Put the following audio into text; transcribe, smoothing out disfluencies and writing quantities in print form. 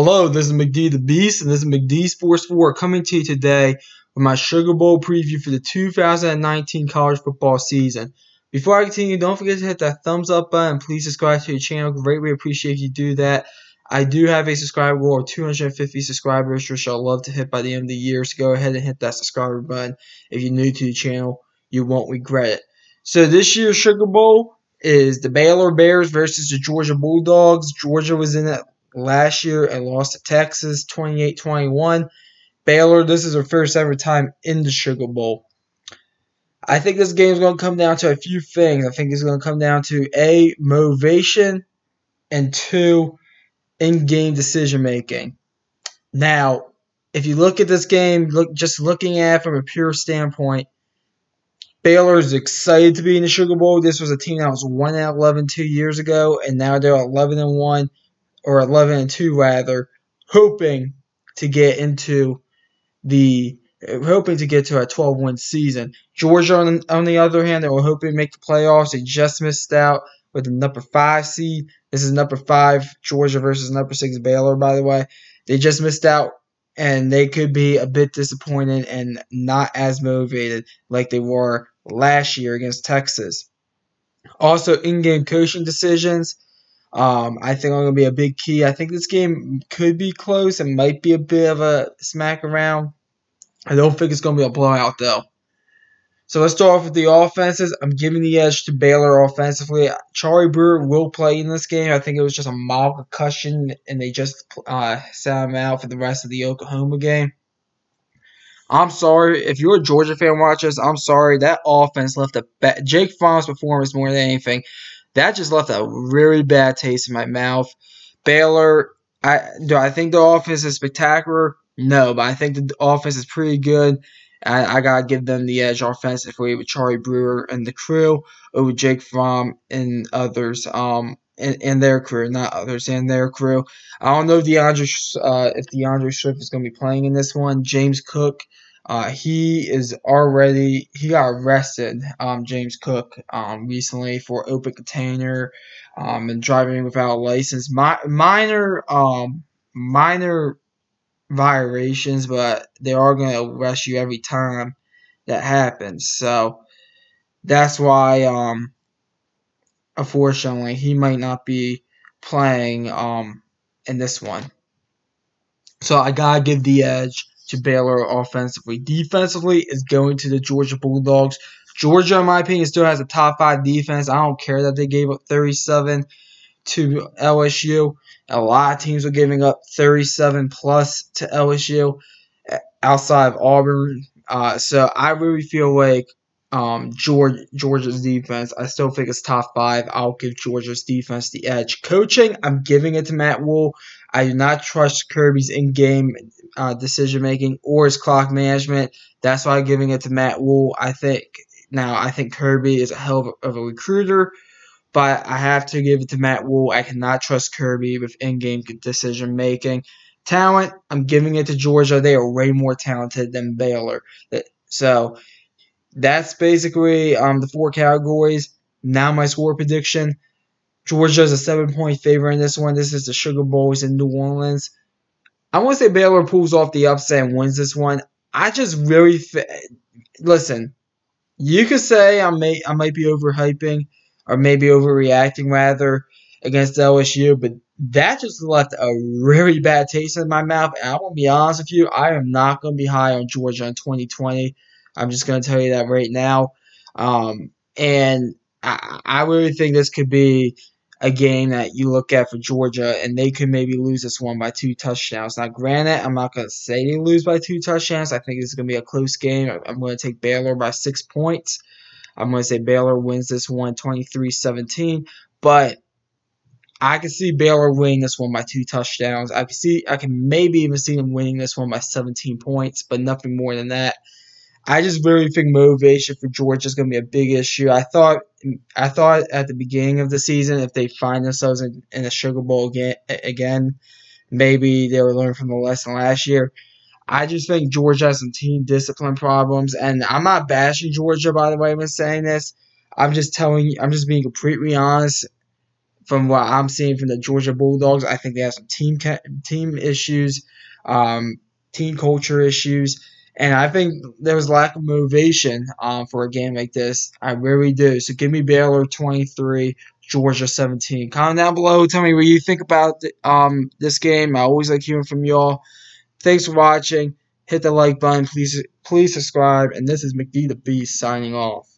Hello, this is McD the Beast, and this is McD Sports 4 coming to you today with my Sugar Bowl preview for the 2019 college football season. Before I continue, don't forget to hit that thumbs up button. Please subscribe to the channel. Greatly appreciate if you do that. I do have a subscriber goal of 250 subscribers, which I'd love to hit by the end of the year. So go ahead and hit that subscriber button. If you're new to the channel, you won't regret it. So this year's Sugar Bowl is the Baylor Bears versus the Georgia Bulldogs. Georgia was in it last year and lost to Texas 28-21. Baylor, this is their first ever time in the Sugar Bowl. I think this game is going to come down to a few things. I think it's going to come down to A, motivation, and 2, in-game decision-making. Now, if you look at this game, just looking at it from a pure standpoint, Baylor is excited to be in the Sugar Bowl. This was a team that was 1-11 2 years ago, and now they're 11-1. Or 11-2 rather, hoping to get to a 12-win season. Georgia, on the other hand, they were hoping to make the playoffs. They just missed out with the number 5 seed. This is number 5 Georgia versus number 6 Baylor, by the way. They just missed out, and they could be a bit disappointed and not as motivated like they were last year against Texas. Also, in-game coaching decisions. I think are going to be a big key. I think this game could be close. It might be a bit of a smack around. I don't think it's going to be a blowout, though. So let's start off with the offenses. I'm giving the edge to Baylor offensively. Charlie Brewer will play in this game. I think it was just a mild concussion, and they just sat him out for the rest of the Oklahoma game. I'm sorry. If you're a Georgia fan watching this, I'm sorry. That offense left a Jake Fromm's performance more than anything. That just left a really bad taste in my mouth. Baylor, do I think the offense is spectacular? No, but I think the offense is pretty good. I got to give them the edge offensively with Charlie Brewer and the crew over Jake Fromm and others in their crew, not others in their crew. I don't know if DeAndre Swift is going to be playing in this one. James Cook. He got arrested, James Cook, recently for open container, and driving without a license. Minor violations, but they are going to arrest you every time that happens. So that's why, unfortunately, he might not be playing, in this one. So I gotta give the edge to Baylor offensively. Defensively is going to the Georgia Bulldogs. Georgia, in my opinion, still has a top 5 defense. I don't care that they gave up 37 to LSU. A lot of teams are giving up 37 plus to LSU outside of Auburn. So I really feel like Georgia's defense, I still think it's top 5. I'll give Georgia's defense the edge. Coaching, I'm giving it to Matt Rhule. I do not trust Kirby's in-game decision-making or his clock management. That's why I'm giving it to Matt Rhule. I think Kirby is a hell of a recruiter, but I have to give it to Matt Rhule. I cannot trust Kirby with in-game decision-making. Talent, I'm giving it to Georgia. They are way more talented than Baylor. So that's basically the 4 categories. Now my score prediction. Georgia is a 7-point favorite in this one. This is the Sugar Bowl in New Orleans. I want to say Baylor pulls off the upset and wins this one. I just really listen. You could say I might be overhyping or maybe overreacting rather against LSU, but that just left a really bad taste in my mouth. And I want to be honest with you, I am not going to be high on Georgia in 2020. I'm just going to tell you that right now. And I really think this could be a game that you look at for Georgia, and they could maybe lose this one by 2 touchdowns. Now, granted, I'm not going to say they lose by 2 touchdowns. I think it's going to be a close game. I'm going to take Baylor by 6 points. I'm going to say Baylor wins this one 23-17, but I can see Baylor winning this one by 2 touchdowns. I can maybe even see them winning this one by 17 points, but nothing more than that. I just really think motivation for Georgia is going to be a big issue. I thought at the beginning of the season, if they find themselves in a Sugar Bowl again, maybe they will learn from the lesson last year. I just think Georgia has some team discipline problems, and I'm not bashing Georgia, by the way, when saying this. I'm just being completely honest. from what I'm seeing from the Georgia Bulldogs. I think they have some team issues, team culture issues, and I think there was lack of motivation for a game like this. I really do. So give me Baylor 23, Georgia 17. Comment down below. Tell me what you think about this game. I always like hearing from y'all. Thanks for watching. Hit the like button. Please subscribe. And this is McD the Beast signing off.